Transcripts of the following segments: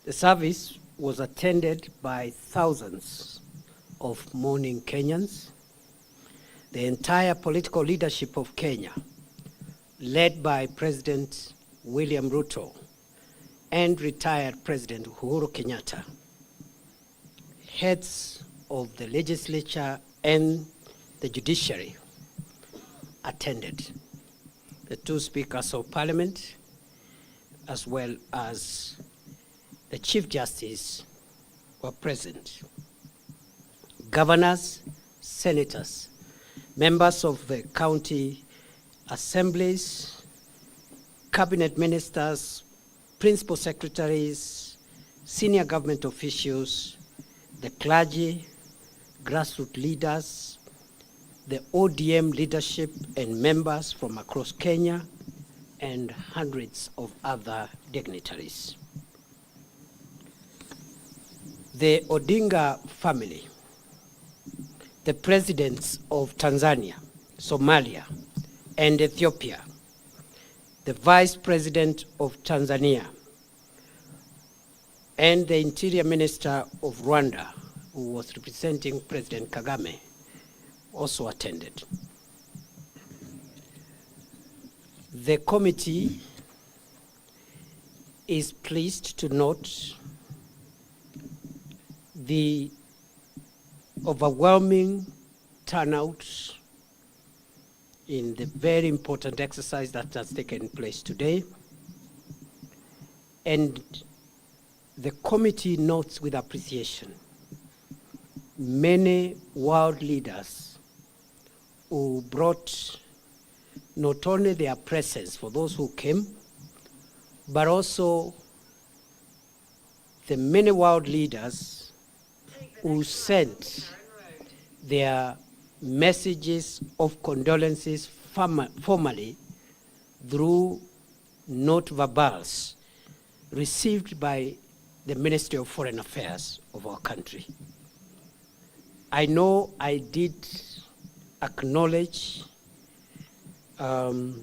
The service was attended by thousands of mourning Kenyans. The entire political leadership of Kenya, led by President William Ruto and retired President Uhuru Kenyatta, heads of the legislature and the judiciary attended. The two speakers of parliament, as well as the Chief Justice, were present. Governors, senators, members of the county assemblies, cabinet ministers, principal secretaries, senior government officials, the clergy, grassroots leaders, the ODM leadership and members from across Kenya, and hundreds of other dignitaries. The ODINGA family, the presidents of Tanzania, Somalia, and Ethiopia, the Vice President of Tanzania, and the Interior Minister of Rwanda, who was representing President Kagame, also attended. The committee is pleased to note the overwhelming turnout in the very important exercise that has taken place today. And the committee notes with appreciation many world leaders who brought not only their presence for those who came, but also the many world leaders who sent their messages of condolences formally through note verbals received by the Ministry of Foreign Affairs of our country. I know I did acknowledge the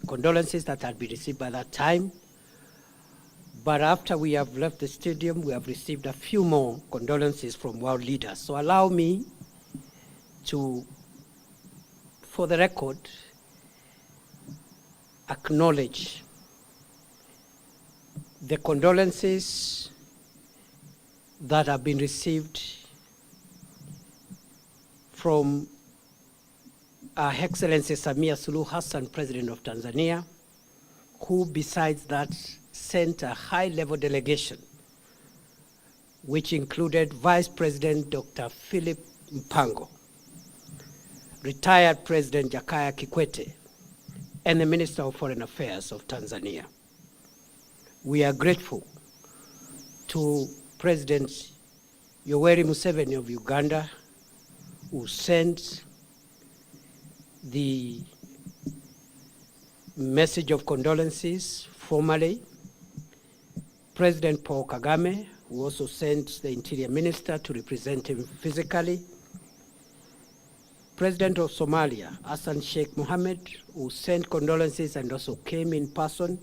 condolences that had been received by that time, but after we have left the stadium, we have received a few more condolences from world leaders. So allow me to, for the record, acknowledge the condolences that have been received from Her Excellency Samia Suluhu Hassan, President of Tanzania, who besides that sent a high-level delegation, which included Vice President Dr. Philip Mpango, retired President Jakaya Kikwete, and the Minister of Foreign Affairs of Tanzania. We are grateful to President Yoweri Museveni of Uganda, who sent the message of condolences formally, President Paul Kagame, who also sent the Interior Minister to represent him physically, President of Somalia, Hassan Sheikh Mohammed, who sent condolences and also came in person,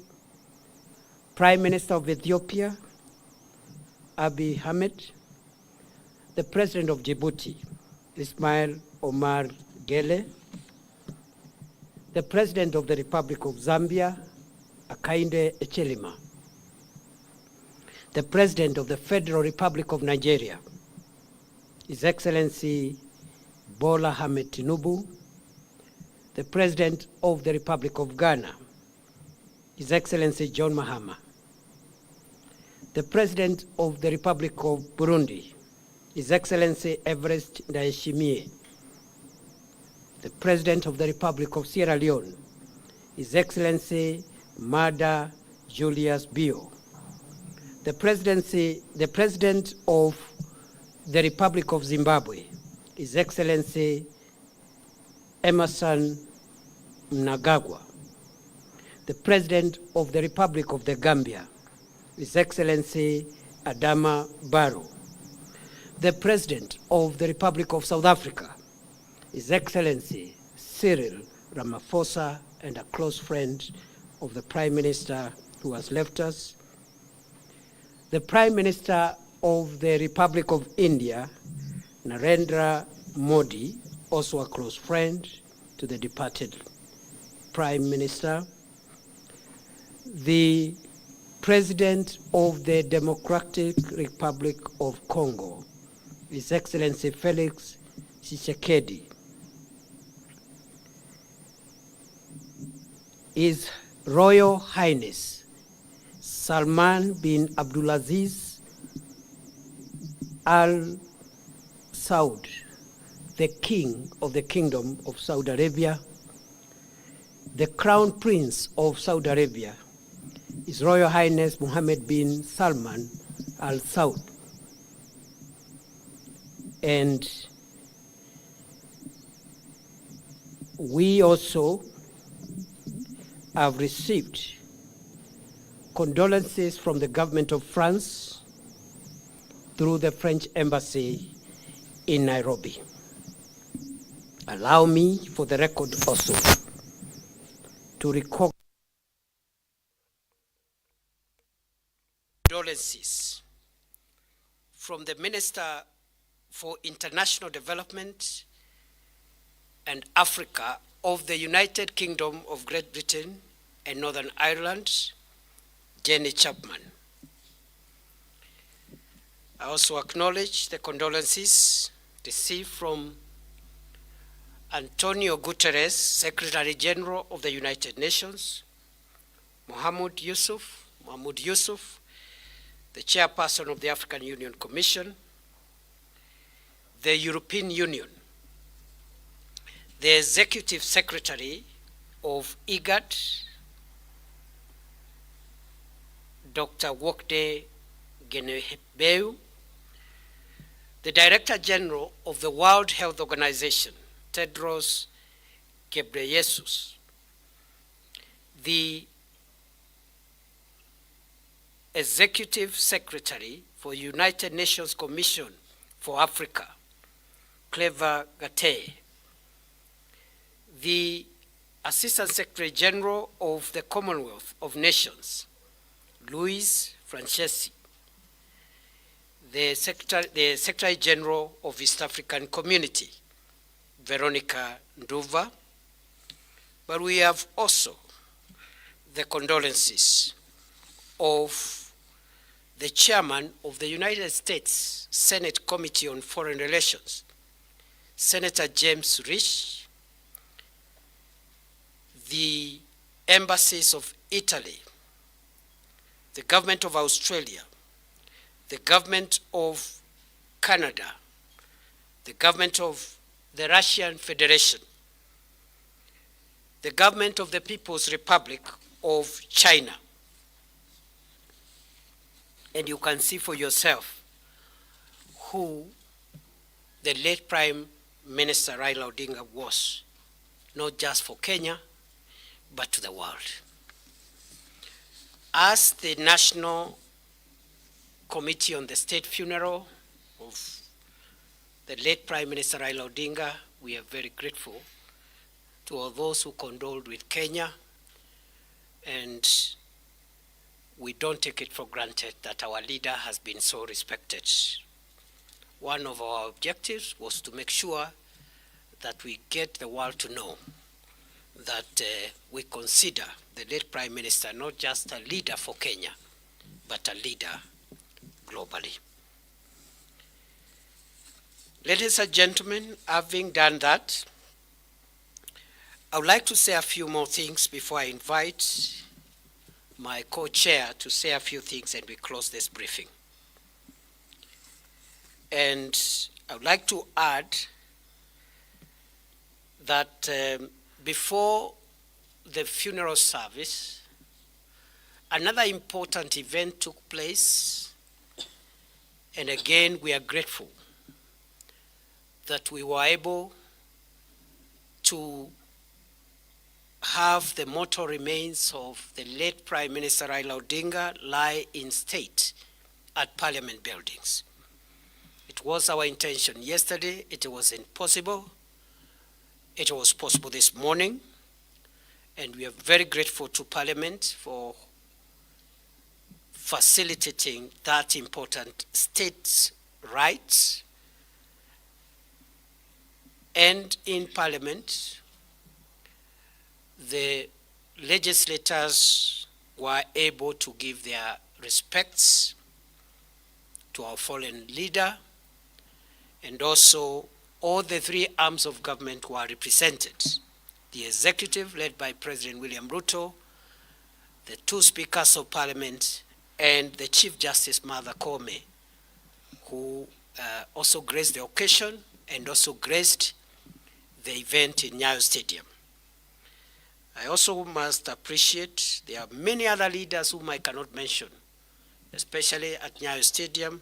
Prime Minister of Ethiopia, Abiy Ahmed, the President of Djibouti, Ismail Omar Gele, the President of the Republic of Zambia, Hakainde Hichilema, the President of the Federal Republic of Nigeria, His Excellency Bola Ahmed Tinubu, the President of the Republic of Ghana, His Excellency John Mahama, the President of the Republic of Burundi, His Excellency Evariste Ndayishimiye, the President of the Republic of Sierra Leone, His Excellency Mada Julius Bio, the President of the Republic of Zimbabwe, His Excellency Emerson Mnangagwa, the President of the Republic of the Gambia, His Excellency Adama Barrow, the President of the Republic of South Africa, His Excellency Cyril Ramaphosa, and a close friend of the Prime Minister, who has left us, the Prime Minister of the Republic of India, Narendra Modi, also a close friend to the departed Prime Minister, the President of the Democratic Republic of Congo, His Excellency Felix Tshisekedi, His Royal Highness Salman bin Abdulaziz Al Saud, the King of the Kingdom of Saudi Arabia, the Crown Prince of Saudi Arabia, His Royal Highness Mohammed bin Salman Al Saud, and we also have received condolences from the government of France through the French embassy in Nairobi. Allow me, for the record also, to record condolences from the Minister for International Development and Africa of the United Kingdom of Great Britain and Northern Ireland, Jenny Chapman. I also acknowledge the condolences received from Antonio Guterres, Secretary General of the United Nations, Mahmoud Yusuf, the Chairperson of the African Union Commission, the European Union, the Executive Secretary of IGAD, Dr. Wokde Genebeu, the Director General of the World Health Organization, Tedros Ghebreyesus, the Executive Secretary for United Nations Commission for Africa, Clever Gatei, the Assistant Secretary General of the Commonwealth of Nations, Louise Francesi, the Secretary General of East African Community, Veronica Nduva, but we have also the condolences of the Chairman of the United States Senate Committee on Foreign Relations, Senator James Risch, the embassies of Italy, the government of Australia, the government of Canada, the government of the Russian Federation, the government of the People's Republic of China. And you can see for yourself who the late Prime Minister Raila Odinga was, not just for Kenya, but to the world. As the National Committee on the State Funeral of the late Prime Minister Raila Odinga, we are very grateful to all those who condoled with Kenya, and we don't take it for granted that our leader has been so respected. One of our objectives was to make sure that we get the world to know that we consider the late Prime Minister not just a leader for Kenya, but a leader globally. Ladies and gentlemen, having done that, I would like to say a few more things before I invite my co-chair to say a few things and we close this briefing. And I would like to add that before the funeral service, another important event took place, and again we are grateful that we were able to have the mortal remains of the late Prime Minister Raila Odinga lie in state at Parliament buildings. It was our intention yesterday, it wasn't possible. It was possible this morning, and we are very grateful to Parliament for facilitating that important states' rights. And in Parliament, the legislators were able to give their respects to our fallen leader, and also all the three arms of government were represented. The executive, led by President William Ruto, the two speakers of Parliament, and the Chief Justice Martha Koome, who also graced the occasion and also graced the event in Nyayo Stadium. I also must appreciate there are many other leaders whom I cannot mention, especially at Nyayo Stadium,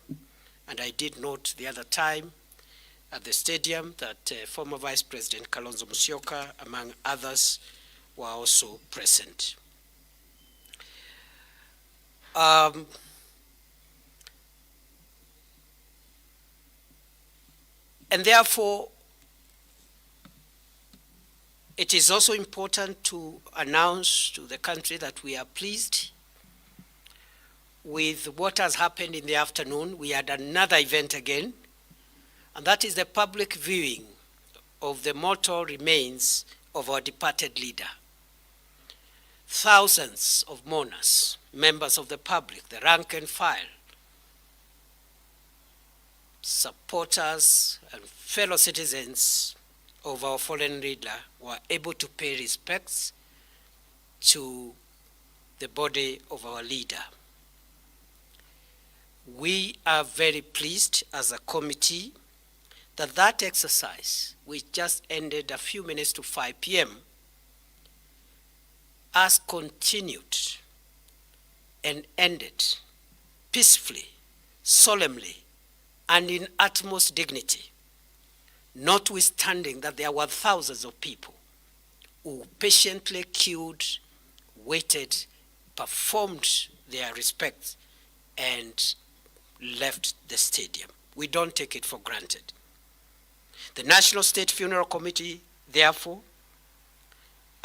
and I did note the other time at the stadium that former Vice President Kalonzo Musyoka, among others, were also present. And therefore, it is also important to announce to the country that we are pleased with what has happened in the afternoon. We had another event again, and that is the public viewing of the mortal remains of our departed leader. Thousands of mourners, members of the public, the rank and file, supporters and fellow citizens of our fallen leader were able to pay respects to the body of our leader. We are very pleased as a committee that that exercise, which just ended a few minutes to 5 p.m., has continued and ended peacefully, solemnly, and in utmost dignity, notwithstanding that there were thousands of people who patiently queued, waited, performed their respects, and left the stadium. We don't take it for granted. The National State Funeral Committee, therefore,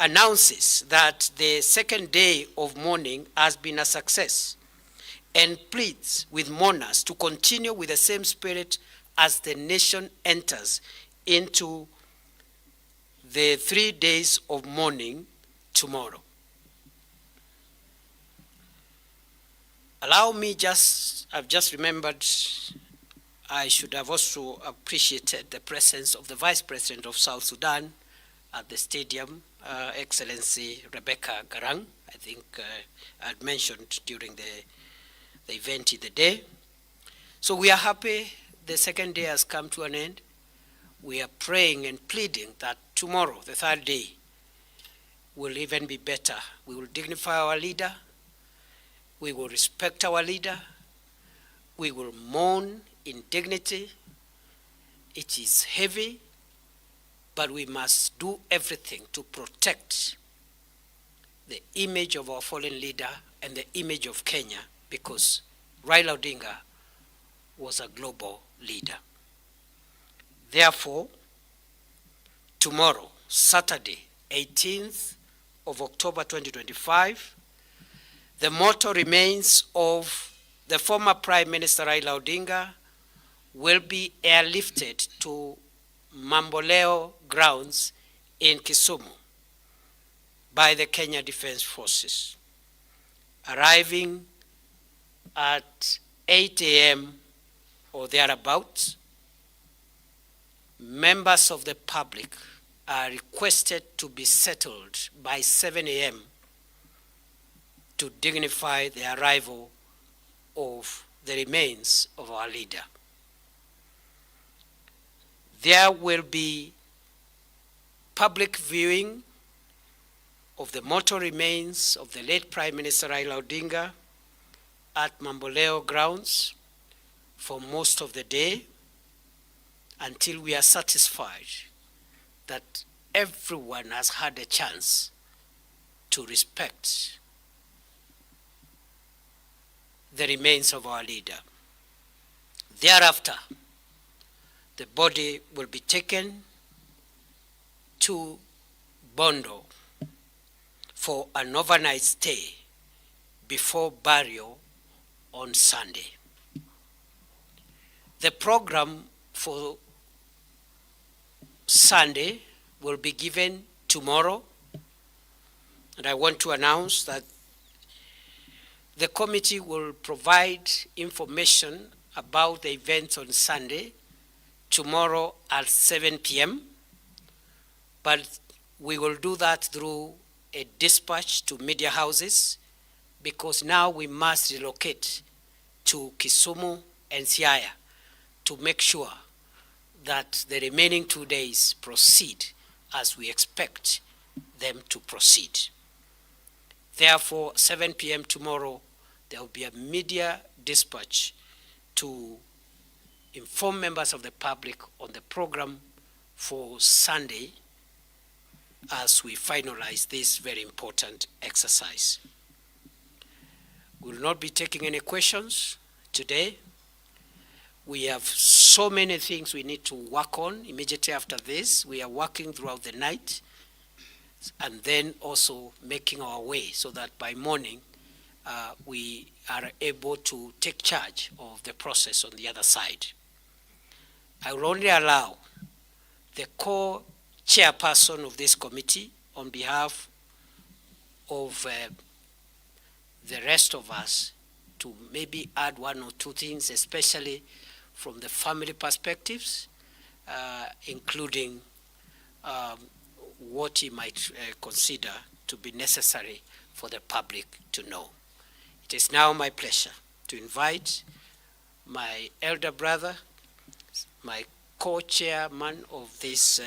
announces that the second day of mourning has been a success and pleads with mourners to continue with the same spirit as the nation enters into the 3 days of mourning tomorrow. Allow me I've just remembered, I should have also appreciated the presence of the Vice President of South Sudan at the stadium, Excellency Rebecca Garang. I think I had mentioned during the event in the day. So we are happy the second day has come to an end. We are praying and pleading that tomorrow, the third day, will even be better. We will dignify our leader. We will respect our leader. We will mourn in dignity. It is heavy, but we must do everything to protect the image of our fallen leader and the image of Kenya, because Raila Odinga was a global leader. Therefore, tomorrow, Saturday, 18th of October 2025, the mortal remains of the former Prime Minister Raila Odinga will be airlifted to Mamboleo grounds in Kisumu by the Kenya Defence Forces, arriving at 8 a.m. or thereabouts. Members of the public are requested to be settled by 7 a.m. to dignify the arrival of the remains of our leader. There will be public viewing of the mortal remains of the late Prime Minister Raila Odinga at Mamboleo grounds for most of the day, until we are satisfied that everyone has had a chance to respect the remains of our leader. Thereafter, the body will be taken to Bondo for an overnight stay before burial on Sunday. The program for Sunday will be given tomorrow, and I want to announce that the committee will provide information about the events on Sunday tomorrow at 7 p.m., but we will do that through a dispatch to media houses, because now we must relocate to Kisumu and Siaya to make sure that the remaining 2 days proceed as we expect them to proceed. Therefore, 7 p.m. tomorrow, there will be a media dispatch to inform members of the public on the program for Sunday as we finalize this very important exercise. We will not be taking any questions today. We have so many things we need to work on immediately after this. We are working throughout the night and then also making our way so that by morning we are able to take charge of the process on the other side. I will only allow the co-chairperson of this committee on behalf of the rest of us to maybe add one or two things, especially from the family perspectives, including what he might consider to be necessary for the public to know. It is now my pleasure to invite my elder brother, my co-chairman of this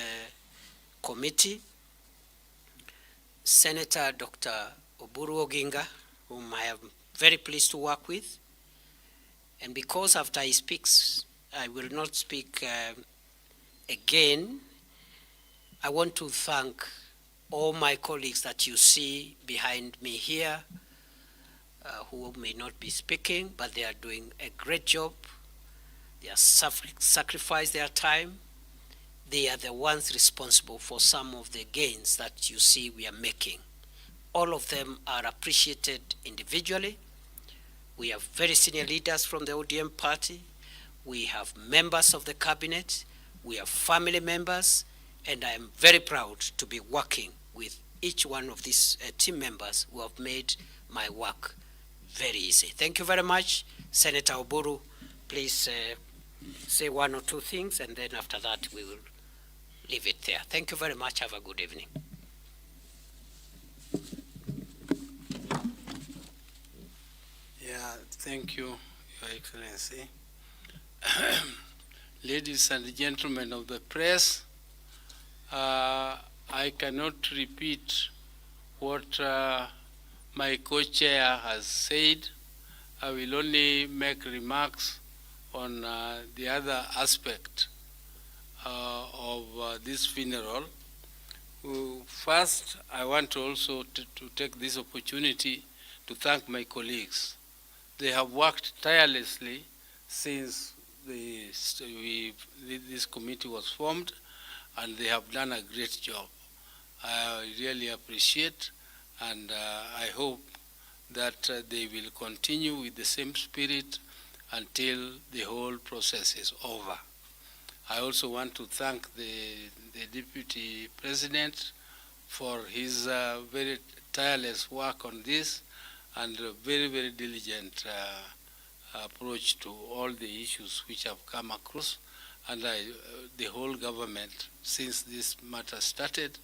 committee, Senator Dr. Oburu Oginga, whom I am very pleased to work with. And because after he speaks, I will not speak again, I want to thank all my colleagues that you see behind me here, who may not be speaking, but they are doing a great job. They are sacrificed their time. They are the ones responsible for some of the gains that you see we are making. All of them are appreciated individually. We have very senior leaders from the ODM party. We have members of the cabinet. We have family members. And I am very proud to be working with each one of these team members who have made my work very easy. Thank you very much. Senator Oburu, please say one or two things, and then after that we will leave it there. Thank you very much. Have a good evening. Thank you, Your Excellency. Ladies and gentlemen of the press, I cannot repeat what my co-chair has said. I will only make remarks on the other aspect of this funeral. First, I want to also to take this opportunity to thank my colleagues. They have worked tirelessly since this committee was formed, and they have done a great job. I really appreciate, and I hope that they will continue with the same spirit until the whole process is over. I also want to thank the Deputy President for his very tireless work on this, and a very, very diligent approach to all the issues which have come across, and the whole government since this matter started.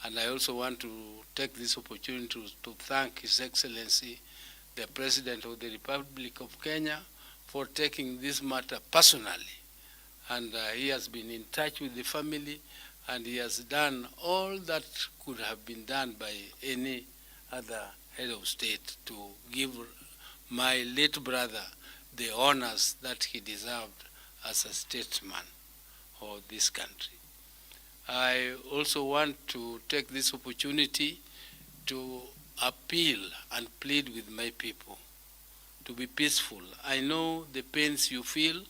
And I also want to take this opportunity to thank His Excellency, the President of the Republic of Kenya, for taking this matter personally. And he has been in touch with the family, and he has done all that could have been done by any other head of state to give my late brother the honors that he deserved as a statesman of this country. I also want to take this opportunity to appeal and plead with my people to be peaceful. I know the pains you feel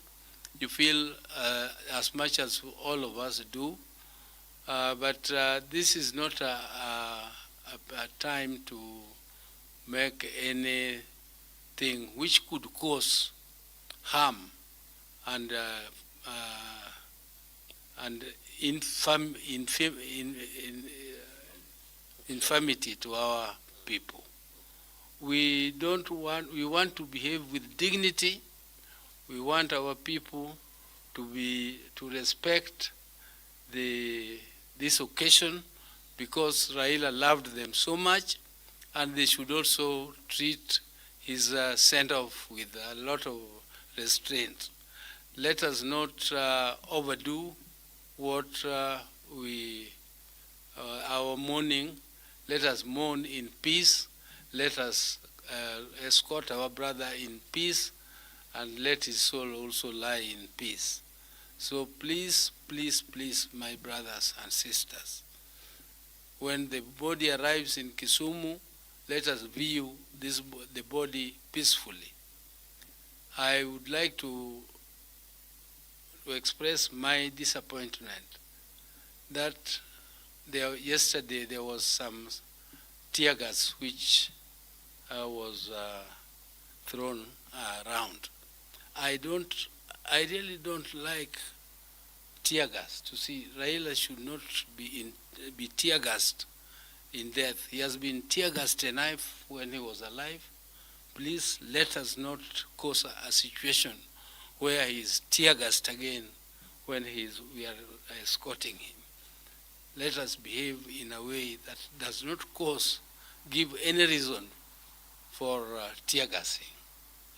as much as all of us do, but this is not a time to make any thing which could cause harm and infirmity to our people. We want to behave with dignity. We want our people to respect this occasion, because Raila loved them so much, and they should also treat his send-off with a lot of restraint. Let us not overdo what our mourning. Let us mourn in peace. Let us escort our brother in peace, and let his soul also lie in peace. So please, please, please, my brothers and sisters, when the body arrives in Kisumu, let us view the body peacefully. I would like to express my disappointment that yesterday there was some tear gas which was thrown around. I really don't like tear gas. To see, Raila should not be tear gassed in death. He has been tear gassed enough when he was alive. Please let us not cause a situation where he is tear gassed again when we are escorting him. Let us behave in a way that does not give any reason for tear gassing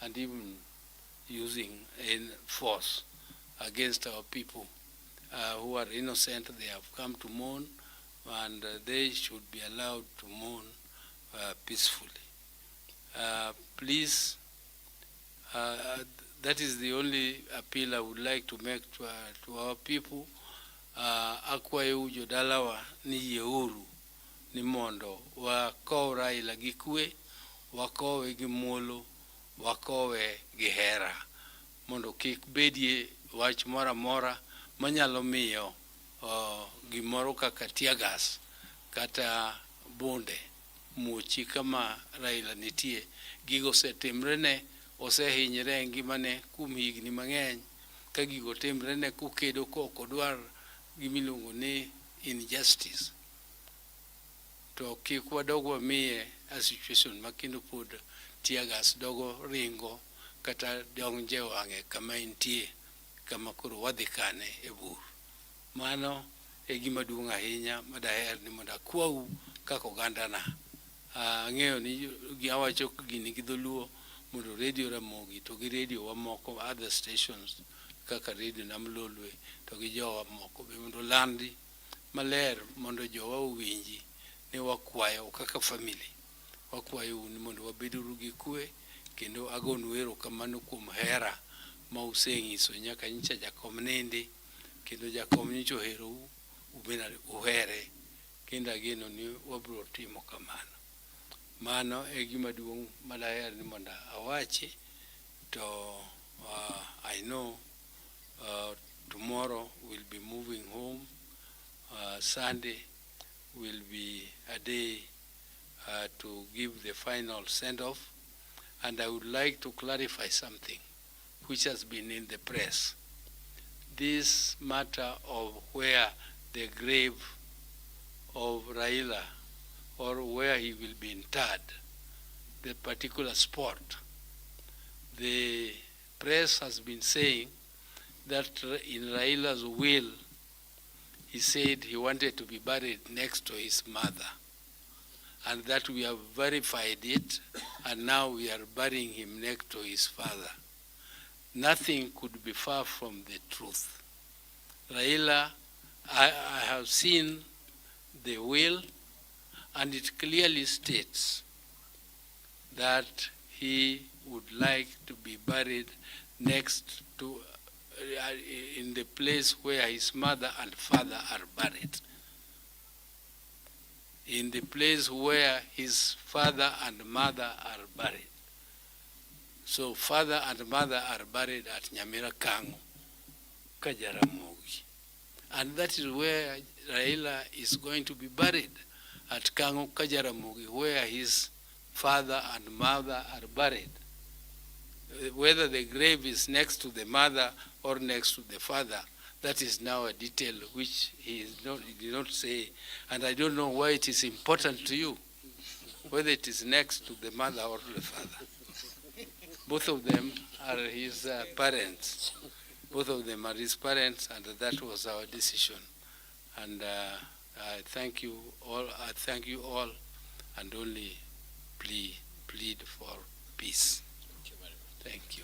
and even using force against our people who are innocent. They have come to mourn, and they should be allowed to mourn peacefully. Please, that is the only appeal I would like to make to our people. Akwayo jodalawa ni yeuru ni mondo wakow Raila gi kwe, wakowe gi muolo, wakowe gi hera, mondo kik bedie wach mora mora manyalo miyo gimoro kaka tear gas kata bonde muochi kama Raila nitie. Gigo osetimrene, osehinyre ngimane kuom higni mang'eny. Ka gigo timrene kukedo kok odwar gimiluongo ni injustice, to kik wadog wamiye a situation makendo pod tear gas dogo ringo kata donje wang'e kama entie, kama koro wadhi kane e bur. Mano e gima duong' ahinya madaher ni mondo akwau kaka ogandana. Ang'eyo ni awacho gini gi dholuo mondo Radio Ramogi to gi radio wamoko, other stations kaka Radio Namlolwe to gi jowa moko be mondo landi maler mondo jowa owinji ni wakwayo kaka family. Wakwayo ni mondo wabeduru gi kwe, kendo agonu erokamano kuom hera ma useng'iso nyaka nyicha jakom nindi, kendo jakom nyicha oherou, ubena uhere, kendo ageno ni wabiro timo kamano. Mano e gima duong' madaher ni mondo awachi. To I know tomorrow we'll be moving home. Sunday will be a day to give the final send-off. And I would like to clarify something which has been in the press. This matter of where the grave of Raila, or where he will be interred, the particular spot. The press has been saying that in Raila's will, he said he wanted to be buried next to his mother, and that we have verified it, and now we are burying him next to his father. Nothing could be far from the truth. Raila, I have seen the will, and it clearly states that he would like to be buried next to, in the place where his mother and father are buried. In the place where his father and mother are buried. So father and mother are buried at Nyamira Kango, Kajaramogi. And that is where Raila is going to be buried, at Kango Kajaramogi, where his father and mother are buried. whether the grave is next to the mother or next to the father, that is now a detail which he did not say, and I don't know why it is important to you, whether it is next to the mother or the father. Both of them are his parents. Both of them are his parents, and that was our decision. And I thank you all. I thank you all, and only plead for peace. Thank you.